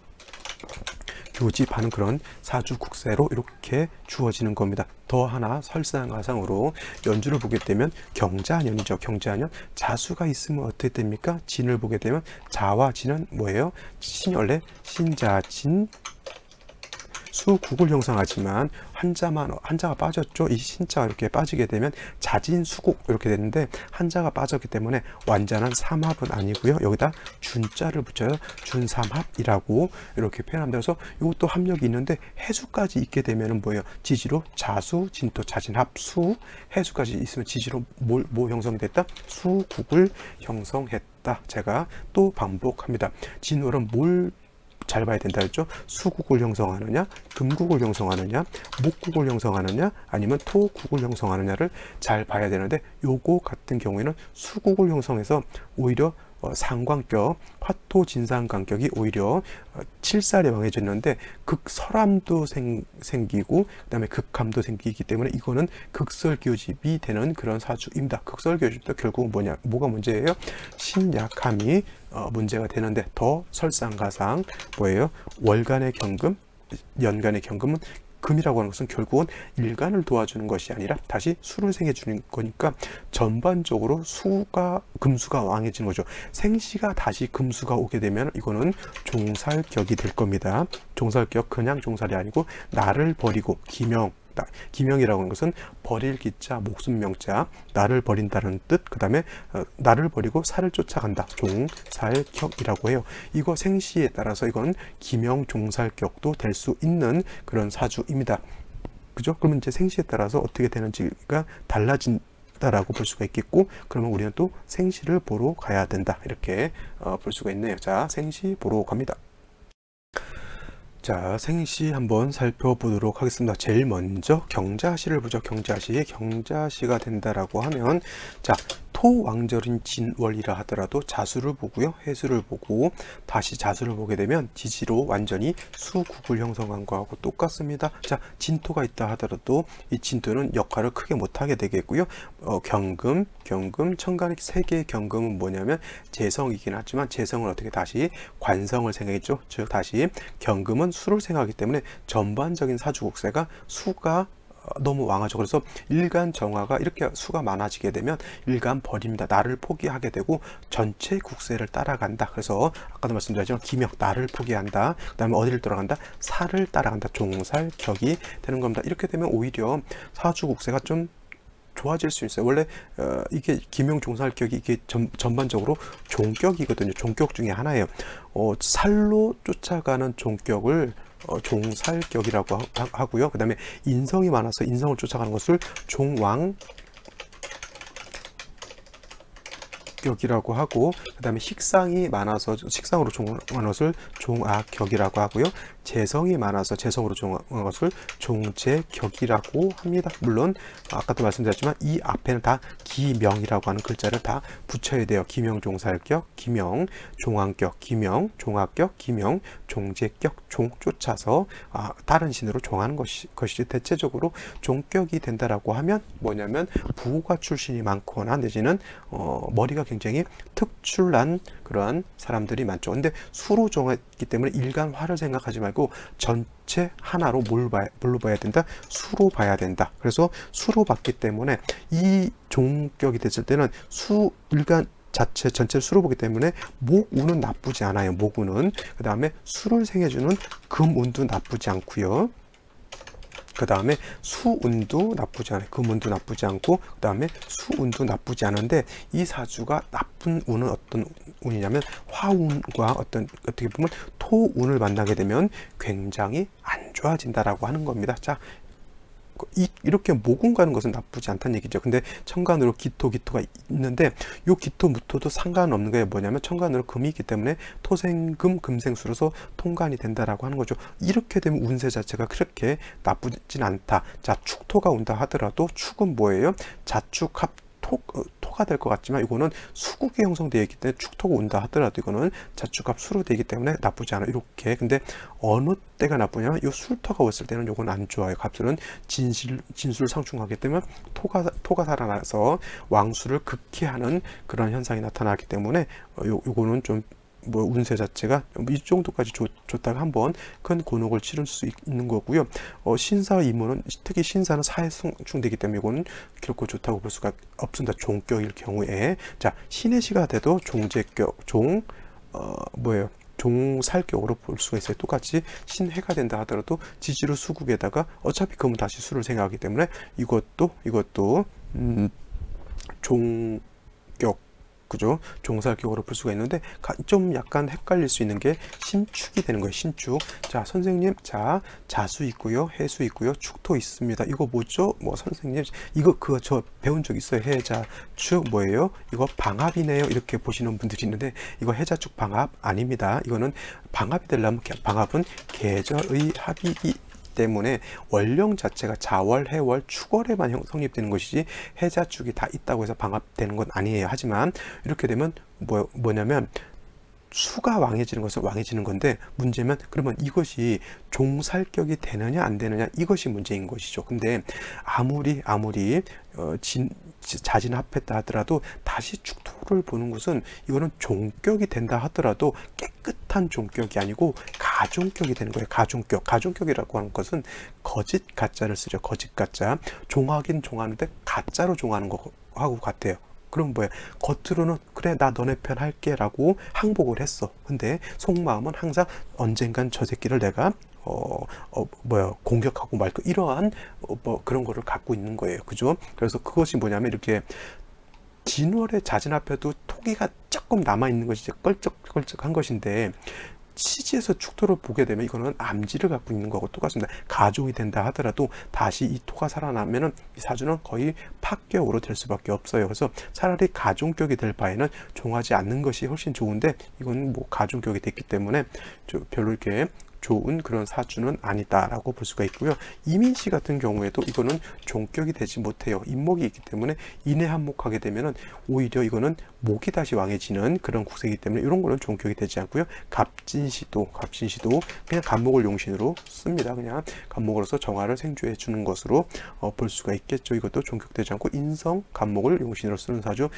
교집하는 그런 사주국세로 이렇게 주어지는 겁니다. 더 하나 설상가상으로 연주를 보게 되면 경자년이죠. 경자년 자수가 있으면 어떻게 됩니까? 진을 보게 되면 자와 진은 뭐예요? 신열래 신자진 수국을 형성하지만 한자가 빠졌죠. 이 신자가 이렇게 빠지게 되면 자진수국 이렇게 되는데, 한자가 빠졌기 때문에 완전한 삼합은 아니고요. 여기다 준자를 붙여요. 준삼합이라고 이렇게 표현합니다. 그래서 이것도 합력이 있는데 해수까지 있게 되면은 뭐예요? 지지로 자수, 진토, 자진합, 수, 해수까지 있으면 지지로 뭐 형성됐다? 수국을 형성했다. 제가 또 반복합니다. 진월은 뭘 잘 봐야 된다 했죠. 수국을 형성하느냐, 금국을 형성하느냐, 목국을 형성하느냐, 아니면 토국을 형성하느냐를 잘 봐야 되는데, 요거 같은 경우에는 수국을 형성해서 오히려 상관격, 화토 진상관격이 오히려 칠살에 왕해졌는데 극설함도 생기고 그 다음에 극함도 생기기 때문에 이거는 극설교집이 되는 그런 사주입니다. 극설교집도 결국 뭐가 문제예요? 신약함이 문제가 되는데, 더 설상가상 뭐예요? 월간의 경금, 연간의 경금은 금이라고 하는 것은 결국은 일간을 도와주는 것이 아니라 다시 수를 생해주는 거니까 전반적으로 금수가 왕해지는 거죠. 생시가 다시 금수가 오게 되면 이거는 종살격이 될 겁니다. 종살격, 그냥 종살이 아니고 나를 버리고 기명이라고 하는 것은 버릴 기자, 목숨 명자, 나를 버린다는 뜻, 그 다음에 나를 버리고 살을 쫓아간다, 종살격이라고 해요. 이거 생시에 따라서 이건 기명 종살격도 될 수 있는 그런 사주입니다. 그죠? 그러면 이제 생시에 따라서 어떻게 되는지가 달라진다라고 볼 수가 있겠고, 그러면 우리는 또 생시를 보러 가야 된다, 이렇게 볼 수가 있네요. 자, 생시 보러 갑니다. 자, 생시 한번 살펴보도록 하겠습니다. 제일 먼저 경자시를 보죠. 경자시가 된다라고 하면, 자, 토왕절인 진월이라 하더라도 자수를 보고요, 해수를 보고 다시 자수를 보게 되면 지지로 완전히 수국을 형성한 거하고 똑같습니다. 자, 진토가 있다 하더라도 이 진토는 역할을 크게 못하게 되겠고요. 경금, 천간의 세 개의 경금은 뭐냐면 재성이긴 하지만 재성은 어떻게 다시 관성을 생각했죠. 즉 다시 경금은 수를 생각하기 때문에 전반적인 사주국세가 수가 너무 왕하죠. 그래서 일간 정화가 이렇게 수가 많아지게 되면 일간 버립니다. 나를 포기하게 되고 전체 국세를 따라간다. 그래서 아까도 말씀드렸지만 기명, 나를 포기한다. 그 다음에 어디를 따라간다? 살을 따라간다. 종살격이 되는 겁니다. 이렇게 되면 오히려 사주 국세가 좀 좋아질 수 있어요. 원래 이게 기명 종살격이 이게 전반적으로 종격이거든요. 종격 중에 하나예요. 살로 쫓아가는 종격을 종살격이라고 하고요. 그 다음에 인성이 많아서 인성을 쫓아가는 것을 종왕격이라고 하고, 그 다음에 식상이 많아서 식상으로 종하는 것을 종악격이라고 하고요. 재성이 많아서 재성으로 정한 것을 종재격이라고 합니다. 물론 아까도 말씀드렸지만 이 앞에는 다 기명이라고 하는 글자를 다 붙여야 돼요. 기명 종살격, 기명 종안격, 기명 종합격, 기명 종재격, 종 쫓아서 다른 신으로 종하는 것이 대체적으로 종격이 된다라고 하면 뭐냐면 부가 출신이 많거나 내지는 머리가 굉장히 특출난 그러한 사람들이 많죠. 근데 수로 정했기 때문에 일간화를 생각하지 말고 전체 하나로 뭘로 봐야 된다? 수로 봐야 된다. 그래서 수로 봤기 때문에 이 종격이 됐을 때는 일간 자체 전체를 수로 보기 때문에 목운은 나쁘지 않아요. 목운은. 그 다음에 수를 생해주는 금운도 나쁘지 않고요. 그 다음에 수운도 나쁘지 않아요. 금운도 나쁘지 않고 그 다음에 수운도 나쁘지 않은데 이 사주가 나쁜 운은 어떤 운이냐면 화운과 어떻게 보면 토운을 만나게 되면 굉장히 안 좋아진다라고 하는 겁니다. 자, 이렇게 모군 가는 것은 나쁘지 않다는 얘기죠. 근데 천간으로 기토가 있는데 이 기토 무토도 상관없는 게 뭐냐면 천간으로 금이 있기 때문에 토생금 금생수로서 통관이 된다라고 하는 거죠. 이렇게 되면 운세 자체가 그렇게 나쁘진 않다. 자, 축토가 온다 하더라도 축은 뭐예요? 자축합 토가 될 것 같지만 이거는 수국이 형성되어 있기 때문에 축토가 온다 하더라도 이거는 자축합 수로 되기 때문에 나쁘지 않아. 이렇게. 근데 어느 때가 나쁘냐면 이 술토가 왔을 때는 이건 안 좋아요. 갑술은 진술 상충하기 때문에 토가 살아나서 왕수를 극해하는 그런 현상이 나타나기 때문에 요거는 좀 운세 자체가 이 정도까지 좋다가 한번 큰 곤혹을 치를 수 있는 거고요. 신사와 임무는 특히 신사는 사회 상충되기 때문에 이거는 결코 좋다고 볼 수가 없습니다. 종격일 경우에. 자, 신의 시가 돼도 종재격, 종살격으로 볼 수가 있어요. 똑같이 신해가 된다 하더라도 지지로 수국에다가 어차피 금은 다시 수를 생각하기 때문에 이것도 종격, 그죠? 종살격으로 볼 수가 있는데 좀 약간 헷갈릴 수 있는 게 신축이 되는 거예요. 신축. 자, 선생님, 자, 자수 있고요, 해수 있고요, 축토 있습니다. 이거 뭐죠? 선생님, 이거 저 배운 적 있어요. 해자 축 뭐예요? 이거 방합이네요. 이렇게 보시는 분들이 있는데 이거 해자축 방합 아닙니다. 이거는 방합이 되려면 방합은 계절의 합이기 때문에 원령 자체가 자월, 해월, 축월에만 성립되는 것이지 해자축이 다 있다고 해서 방합되는 건 아니에요. 하지만 이렇게 되면 뭐냐면 수가 왕해지는 것은 왕해지는 건데 문제면 그러면 이것이 종살격이 되느냐 안 되느냐 이것이 문제인 것이죠. 근데 아무리 자진합했다 하더라도 다시 축토를 보는 것은 이거는 종격이 된다 하더라도 깨끗한 종격이 아니고 가종격이 되는 거예요. 가종격이라고 하는 것은 거짓 가짜를 쓰죠. 거짓 가짜. 종하긴 종하는데 가짜로 종하는 거하고 같아요. 그럼 뭐야? 겉으로는 그래 나 너네 편 할게 라고 항복을 했어. 근데 속마음은 항상 언젠간 저 새끼를 내가 공격하고 말고 이러한 그런 거를 갖고 있는 거예요. 그죠? 그래서 그것이 뭐냐면 이렇게 진월에 자진합해도 토기가 조금 남아있는 것이 이제 껄쩍껄쩍한 것인데 시지에서 축토를 보게 되면 이거는 암지를 갖고 있는 거고 똑같습니다. 가종이 된다 하더라도 다시 이 토가 살아나면은 이 사주는 거의 파격으로 될 수밖에 없어요. 그래서 차라리 가종격이 될 바에는 종하지 않는 것이 훨씬 좋은데 이건 가종격이 됐기 때문에 별로 이렇게 좋은 그런 사주는 아니다라고 볼 수가 있고요. 이민씨 같은 경우에도 이거는 종격이 되지 못해요. 인목이 있기 때문에 인해한목하게 되면은 오히려 이거는 목이 다시 왕해지는 그런 국세이기 때문에 이런 거는 종격이 되지 않고요. 갑진시도 그냥 간목을 용신으로 씁니다. 그냥 간목으로서 정화를 생주해 주는 것으로 볼 수가 있겠죠. 이것도 종격되지 않고 인성 간목을 용신으로 쓰는 사주.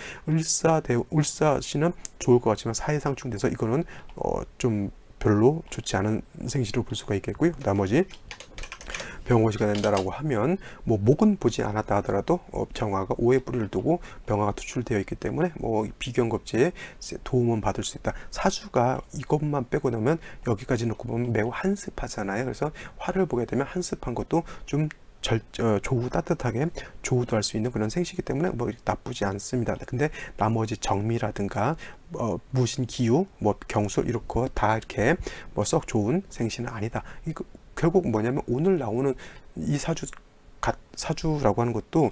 을사시는 좋을 것 같지만 사해상충돼서 이거는 좀 별로 좋지 않은 생시로 볼 수가 있겠고요. 나머지 병호시가 된다라고 하면 목은 보지 않았다 하더라도 정화가 5의 뿌리를 두고 병화가 투출되어 있기 때문에 비견겁제에 도움은 받을 수 있다. 사주가 이것만 빼고 나면 여기까지 놓고 보면 매우 한습하잖아요. 그래서 화를 보게 되면 한습한 것도 좀 조후 따뜻하게 조후도 할 수 있는 그런 생시기 때문에 나쁘지 않습니다. 근데 나머지 정미라든가 무신 기후 경술 이렇게 다 이렇게 썩 좋은 생시는 아니다. 결국 뭐냐면 오늘 나오는 이 사주라고 하는 것도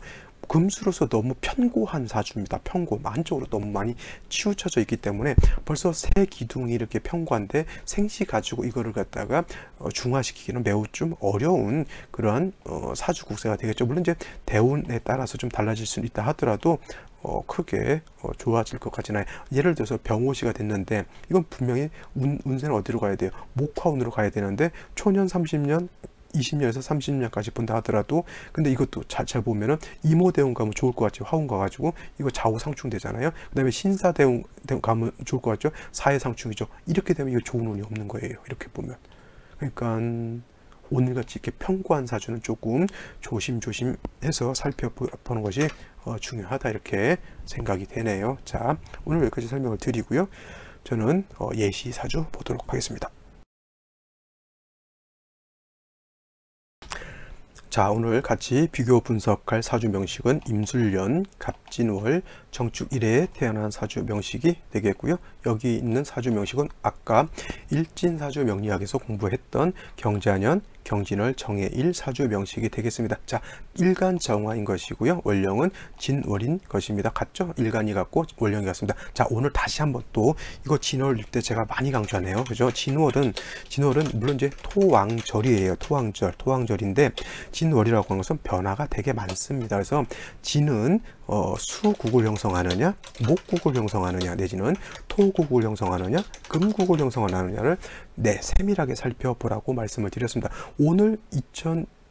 금수로서 너무 편고한 사주입니다. 편고, 한쪽으로 너무 많이 치우쳐져 있기 때문에 벌써 새 기둥이 이렇게 편고한데 생시 가지고 이거를 갖다가 중화시키기는 매우 좀 어려운 그런 사주 국세가 되겠죠. 물론 이제 대운에 따라서 좀 달라질 수는 있다 하더라도 크게 좋아질 것 같지는 않아요. 예를 들어서 병오시가 됐는데 이건 분명히 운세는 어디로 가야 돼요? 목화운으로 가야 되는데 초년 30년 20년에서 30년까지 본다 하더라도 근데 이것도 잘 보면은 이모대운 가면 좋을 것 같죠. 화운 가가지고 이거 좌우상충 되잖아요. 그 다음에 신사대운 가면 좋을 것 같죠. 사해상충이죠. 이렇게 되면 이거 좋은 운이 없는 거예요. 이렇게 보면. 그러니까 오늘같이 이렇게 편고한 사주는 조금 조심해서 살펴보는 것이 중요하다 이렇게 생각이 되네요. 자, 오늘 여기까지 설명을 드리고요. 저는 예시 사주 보도록 하겠습니다. 자, 오늘 같이 비교 분석할 사주 명식은 임술년, 갑진월, 정축 1회에 태어난 사주 명식이 되겠고요. 여기 있는 사주 명식은 아까 일진사주 명리학에서 공부했던 경자년, 경진월, 정해일 사주 명식이 되겠습니다. 자, 일간 정화인 것이고요. 원령은 진월인 것입니다. 같죠? 일간이 같고 원령이 같습니다. 자, 오늘 다시 한번 또 이거 진월 때 제가 많이 강조하네요. 그죠? 진월은 물론 이제 토왕절이에요. 토왕절인데 진월이라고 하는 것은 변화가 되게 많습니다. 그래서 진은 수국을 형성하느냐, 목국을 형성하느냐, 내지는 토국을 형성하느냐, 금국을 형성하느냐를 세밀하게 살펴보라고 말씀을 드렸습니다. 오늘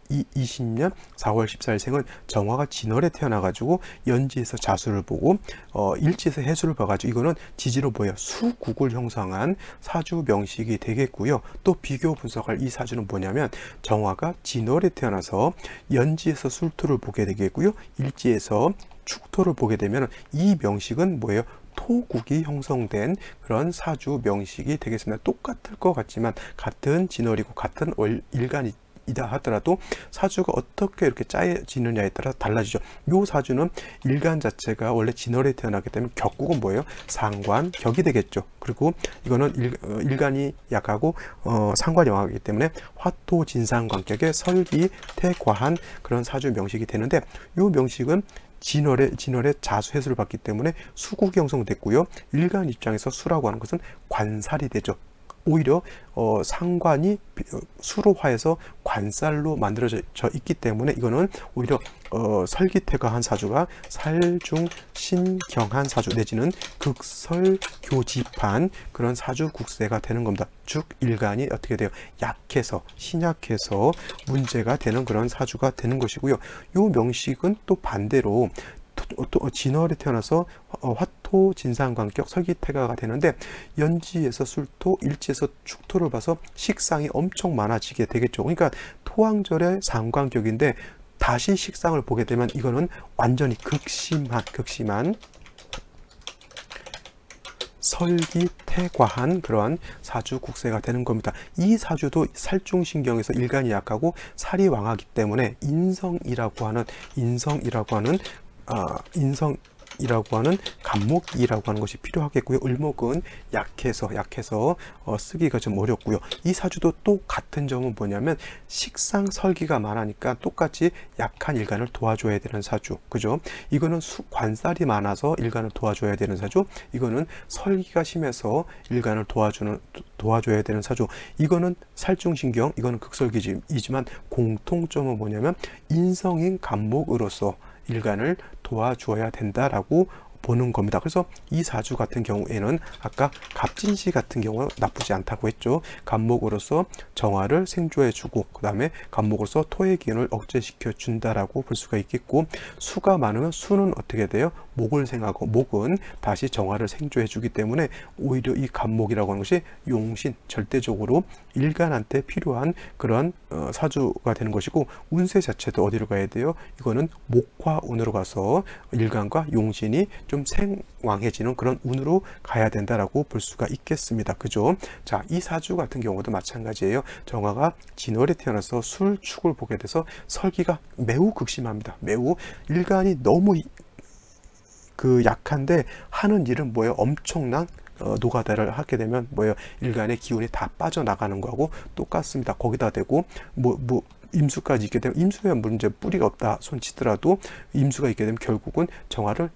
2020년 4월 14일 생은 정화가 진월에 태어나가지고 연지에서 자수를 보고 일지에서 해수를 봐가지고 이거는 지지로 뭐예요? 수국을 형성한 사주 명식이 되겠고요. 또 비교 분석할 이 사주는 뭐냐면 정화가 진월에 태어나서 연지에서 술토를 보게 되겠고요. 일지에서 축토를 보게 되면 이 명식은 뭐예요? 토국이 형성된 그런 사주 명식이 되겠습니다. 똑같을 것 같지만 같은 진월이고 같은 일간이 이다 하더라도 사주가 어떻게 이렇게 짜여지느냐에 따라 달라지죠. 요 사주는 일간 자체가 원래 진월에 태어나기 때문에 격국은 뭐예요? 상관, 격이 되겠죠. 그리고 이거는 일간이 약하고 상관이 왕하기 때문에 화토 진상관격의 설기 태과한 그런 사주 명식이 되는데 요 명식은 진월에 자수해수를 받기 때문에 수국이 형성됐고요. 일간 입장에서 수라고 하는 것은 관살이 되죠. 오히려 상관이 수로 화해서 관살로 만들어져 있기 때문에 이거는 오히려 설기태가한 사주가 살중신경한 사주 내지는 극설교집한 그런 사주 국세가 되는 겁니다. 즉 일간이 어떻게 돼요? 약해서 신약해서 문제가 되는 그런 사주가 되는 것이고요. 요 명식은 또 반대로 진월에 태어나서 화토 진상관격 설기태가가 되는데 연지에서 술토 일지에서 축토를 봐서 식상이 엄청 많아지게 되겠죠. 그러니까 토왕절의 상관격인데 다시 식상을 보게 되면 이거는 완전히 극심한 설기태과한 그러한 사주 국세가 되는 겁니다. 이 사주도 살중신경에서 일간이 약하고 살이 왕하기 때문에 인성이라고 하는 간목이라고 하는 것이 필요하겠고요. 을목은 약해서 쓰기가 좀 어렵고요. 이 사주도 또 같은 점은 뭐냐면 식상 설기가 많으니까 똑같이 약한 일간을 도와줘야 되는 사주. 그죠? 이거는 관살이 많아서 일간을 도와줘야 되는 사주. 이거는 설기가 심해서 일간을 도와줘야 되는 사주. 이거는 살중신경, 이거는 극설기이지만 공통점은 뭐냐면 인성인 간목으로서 일간을 도와줘야 된다라고 보는 겁니다. 그래서 이 사주 같은 경우에는 아까 갑진시 같은 경우 나쁘지 않다고 했죠. 간목으로서 정화를 생조해주고 그 다음에 간목으로서 토의 기운을 억제시켜 준다라고 볼 수가 있겠고 수가 많으면 수는 어떻게 돼요? 목을 생하고 목은 다시 정화를 생조해주기 때문에 오히려 이 간목이라고 하는 것이 용신 절대적으로 일간한테 필요한 그런 사주가 되는 것이고 운세 자체도 어디로 가야 돼요? 이거는 목화운으로 가서 일간과 용신이 좀 생왕해지는 그런 운으로 가야 된다라고 볼 수가 있겠습니다. 그죠? 자, 이 사주 같은 경우도 마찬가지예요. 정화가 진월에 태어나서 술축을 보게 돼서 설기가 매우 극심합니다. 매우 일간이 너무 약한데 하는 일은 뭐예요? 엄청난 노가다를 하게 되면 뭐예요? 일간의 기운이 다 빠져나가는 거하고 똑같습니다. 거기다 대고 임수까지 있게 되면, 임수에 문제 뿌리가 없다 손치더라도 임수가 있게 되면 결국은 정화를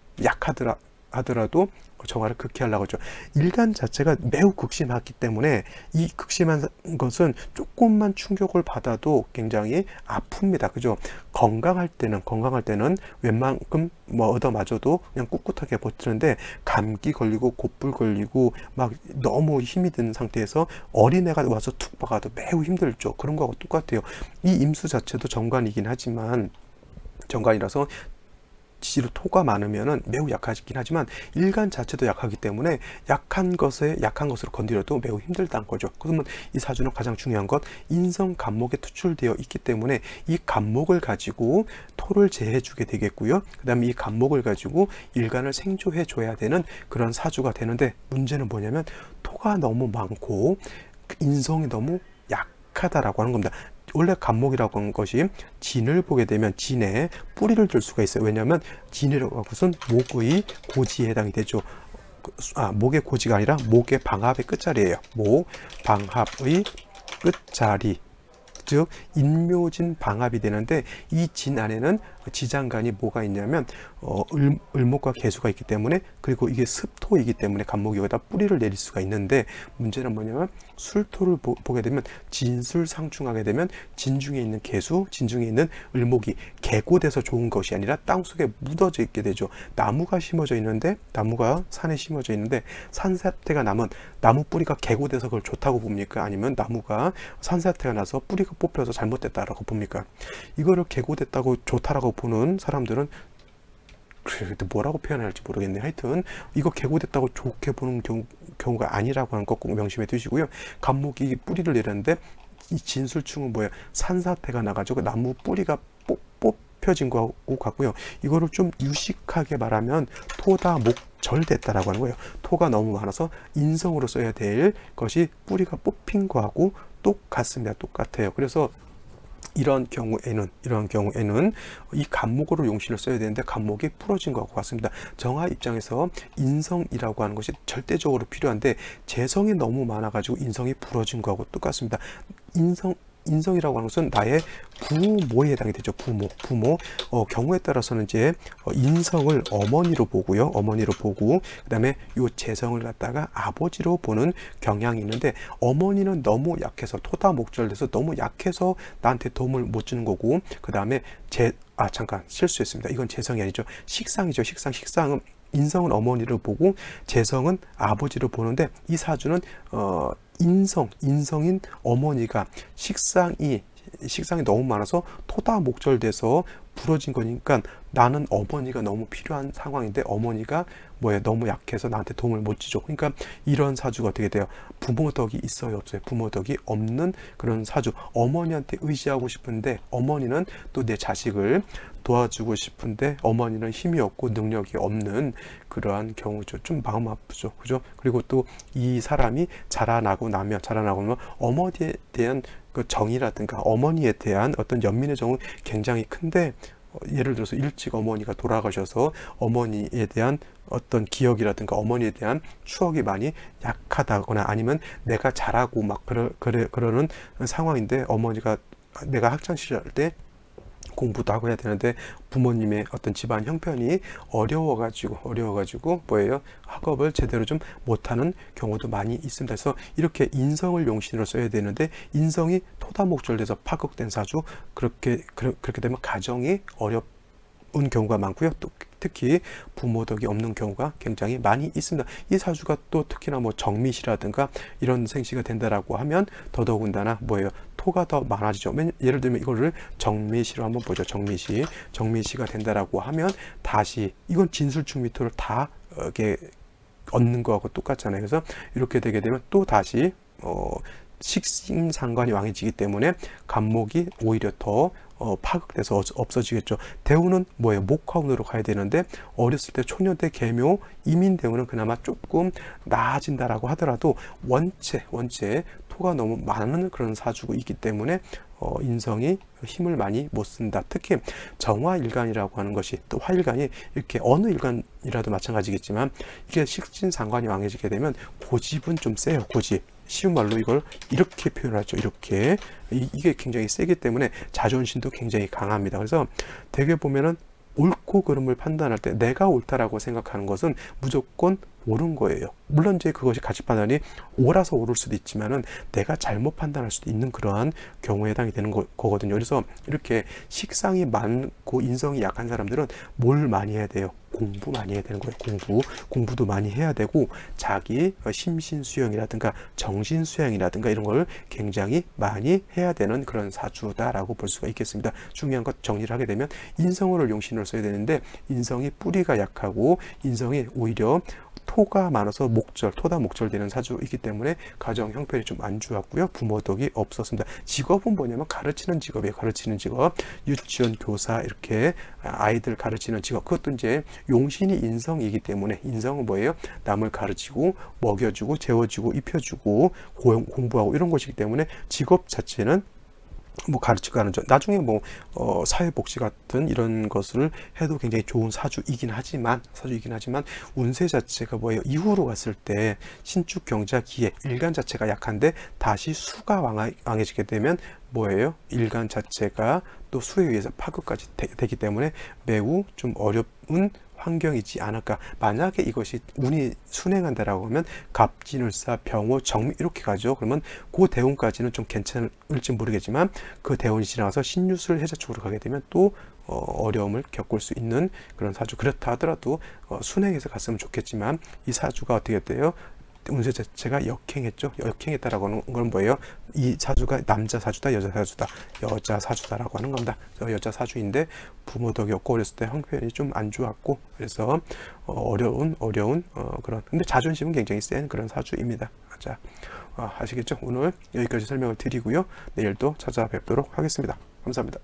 하더라도 정화를 극히하려고 하죠. 일간 자체가 매우 극심하기 때문에 이 극심한 것은 조금만 충격을 받아도 굉장히 아픕니다. 그죠? 건강할 때는 웬만큼 뭐 얻어맞아도 그냥 꿋꿋하게 버티는데, 감기 걸리고 곧불 걸리고 막 너무 힘이 든 상태에서 어린애가 와서 툭 박아도 매우 힘들죠. 그런 거하고 똑같아요. 이 임수 자체도 정관이긴 하지만, 정관이라서 지지로 토가 많으면은 매우 약하긴 하지만 일간 자체도 약하기 때문에 약한 것으로 건드려도 매우 힘들다는 거죠. 그러면 이 사주는 가장 중요한 것, 인성 간목에 투출되어 있기 때문에 이 간목을 가지고 토를 제해 주게 되겠고요. 그 다음에 이 간목을 가지고 일간을 생조해 줘야 되는 그런 사주가 되는데, 문제는 뭐냐면 토가 너무 많고 인성이 너무 약하다라고 하는 겁니다. 원래 간목이라고 하는 것이 진을 보게 되면 진에 뿌리를 들 수가 있어요. 왜냐하면 진이라고 하는 것은 목의 고지에 해당이 되죠. 목의 고지가 아니라 목의 방합의 끝자리예요. 목, 방합의 끝자리, 즉 인묘진 방합이 되는데, 이 진 안에는 지장간이 뭐가 있냐면 을목과 계수가 있기 때문에, 그리고 이게 습토이기 때문에 간목이 여기다 뿌리를 내릴 수가 있는데, 문제는 뭐냐면 술토를 보게 되면 진술상충하게 되면 진중에 있는 계수, 진중에 있는 을목이 개고돼서 좋은 것이 아니라 땅속에 묻어져 있게 되죠. 나무가 심어져 있는데, 나무가 산에 심어져 있는데 산사태가 나면 나무 뿌리가 개고돼서 그걸 좋다고 봅니까? 아니면 나무가 산사태가 나서 뿌리가 뽑혀서 잘못됐다라고 봅니까? 이거를 개고됐다고 좋다라고 보는 사람들은 뭐라고 표현해야 할지 모르겠네. 하여튼 이거 개고됐다고 좋게 보는 경우가 아니라고 하는 거 꼭 명심해 두시고요. 간목이 뿌리를 내렸는데 이 진술충은 뭐예요? 산사태가 나가지고 나무 뿌리가 뽑혀진 거하고 같고요. 이거를 좀 유식하게 말하면 토다 목절됐다라고 하는 거예요. 토가 너무 많아서 인성으로 써야 될 것이 뿌리가 뽑힌 거하고 똑같습니다. 똑같아요. 그래서 이런 경우에는 이 간목으로 용신을 써야 되는데 간목이 부러진 것과 같습니다. 정화 입장에서 인성이라고 하는 것이 절대적으로 필요한데, 재성이 너무 많아가지고 인성이 부러진 것하고 똑같습니다. 인성이라고 하는 것은 나의 부모에 해당이 되죠. 부모. 경우에 따라서는 이제 인성을 어머니로 보고요. 어머니로 보고, 그 다음에 요 재성을 갖다가 아버지로 보는 경향이 있는데, 어머니는 너무 약해서 토다 목절돼서 너무 약해서 나한테 도움을 못 주는 거고, 그 다음에 잠깐 실수했습니다. 이건 재성이 아니죠. 식상이죠. 식상은 인성은 어머니를 보고 재성은 아버지를 보는데, 이 사주는 인성인 어머니가 식상이 너무 많아서 토다 목절돼서 부러진 거니까 나는 어머니가 너무 필요한 상황인데, 어머니가 너무 약해서 나한테 도움을 못 주죠. 그러니까 이런 사주가 어떻게 돼요? 부모 덕이 있어요, 없어요? 부모 덕이 없는 그런 사주. 어머니한테 의지하고 싶은데 어머니는 또 내 자식을 도와주고 싶은데 어머니는 힘이 없고 능력이 없는 그러한 경우죠. 좀 마음 아프죠. 그죠? 그리고 또 이 사람이 자라나고 나면 어머니에 대한 그 정이라든가 어머니에 대한 어떤 연민의 정은 굉장히 큰데, 예를 들어서 일찍 어머니가 돌아가셔서 어머니에 대한 어떤 기억이라든가 어머니에 대한 추억이 많이 약하다거나, 아니면 내가 잘하고 막 그러는 상황인데, 어머니가 내가 학창 시절 때 공부도 하고 해야 되는데 부모님의 어떤 집안 형편이 어려워가지고 학업을 제대로 좀 못하는 경우도 많이 있습니다. 그래서 이렇게 인성을 용신으로 써야 되는데, 인성이 토다목절돼서 파극된 사주, 그렇게 되면 가정이 어려운 경우가 많고요. 또 특히 부모 덕이 없는 경우가 굉장히 많이 있습니다. 이 사주가 또 특히나 정미시라든가 이런 생시가 된다라고 하면 더더군다나 토가 더 많아지죠. 예를 들면 이거를 정미시로 한번 보죠. 정미시가 된다라고 하면 다시 이건 진술충미토를 다 얻는 거하고 똑같잖아요. 그래서 이렇게 되게 되면 또 다시 식신상관이 왕해지기 때문에 간목이 오히려 더 파극돼서 없어지겠죠. 대우는 목화운으로 가야 되는데, 어렸을 때 초녀 때 계묘 이민대우는 그나마 조금 나아진다라고 하더라도 원체 토가 너무 많은 그런 사주고 있기 때문에 인성이 힘을 많이 못 쓴다. 특히 정화일간이라고 하는 것이, 또 화일간이 이렇게 어느 일간이라도 마찬가지겠지만, 이게 식신상관이 왕해지게 되면 고집은 좀 세요. 고집. 쉬운 말로 이걸 이렇게 표현하죠. 이렇게. 이게 굉장히 세기 때문에 자존심도 굉장히 강합니다. 그래서 되게 보면은 옳고 그름을 판단할 때 내가 옳다라고 생각하는 것은 무조건 옳은 거예요. 물론 이제 그것이 가치 판단이 옳아서 옳을 수도 있지만은 내가 잘못 판단할 수도 있는 그러한 경우에 해당이 되는 거거든요. 그래서 이렇게 식상이 많고 인성이 약한 사람들은 뭘 많이 해야 돼요? 공부 많이 해야 되는 거예요. 공부도 많이 해야 되고 자기 심신 수양이라든가 정신 수양이라든가 이런 걸 굉장히 많이 해야 되는 그런 사주다라고 볼 수가 있겠습니다. 중요한 것 정리를 하게 되면 인성어를 용신으로 써야 되는데 인성이 뿌리가 약하고 인성이 오히려 토가 많아서 토다 목절되는 사주이기 때문에 가정 형편이 좀 안 좋았고요. 부모 덕이 없었습니다. 직업은 뭐냐면 가르치는 직업이에요. 가르치는 직업, 유치원 교사 이렇게 아이들 가르치는 직업. 그것도 이제 용신이 인성이기 때문에 인성은 뭐예요? 남을 가르치고 먹여주고 재워주고 입혀주고 공부하고 이런 것이기 때문에 직업 자체는 뭐 가르치고 하는 나중에 뭐 사회복지 같은 이런 것을 해도 굉장히 좋은 사주이긴 하지만 운세 자체가 뭐예요? 이후로 갔을 때 신축 경자 기해 일간 자체가 약한데 다시 수가 왕해지게 되면 뭐예요? 일간 자체가 또 수에 의해서 파급까지 되기 때문에 매우 좀 어려운 환경이지 않을까. 만약에 이것이 운이 순행한다라고 하면 갑진을사, 병호, 정미 이렇게 가죠. 그러면 그 대운까지는 좀 괜찮을지 모르겠지만 그 대운이 지나가서 신유술 해자 쪽으로 가게 되면 또 어려움을 겪을 수 있는 그런 사주. 그렇다 하더라도 순행해서 갔으면 좋겠지만 이 사주가 어떻게 돼요? 운세 자체가 역행했죠. 역행했다라고 하는 건 뭐예요? 이 사주가 남자 사주다, 여자 사주다라고 하는 겁니다. 여자 사주인데 부모 덕이 없고 어렸을 때 형편이 좀 안 좋았고 그래서 어려운 그런. 근데 자존심은 굉장히 센 그런 사주입니다. 자, 아시겠죠? 오늘 여기까지 설명을 드리고요. 내일 또 찾아뵙도록 하겠습니다. 감사합니다.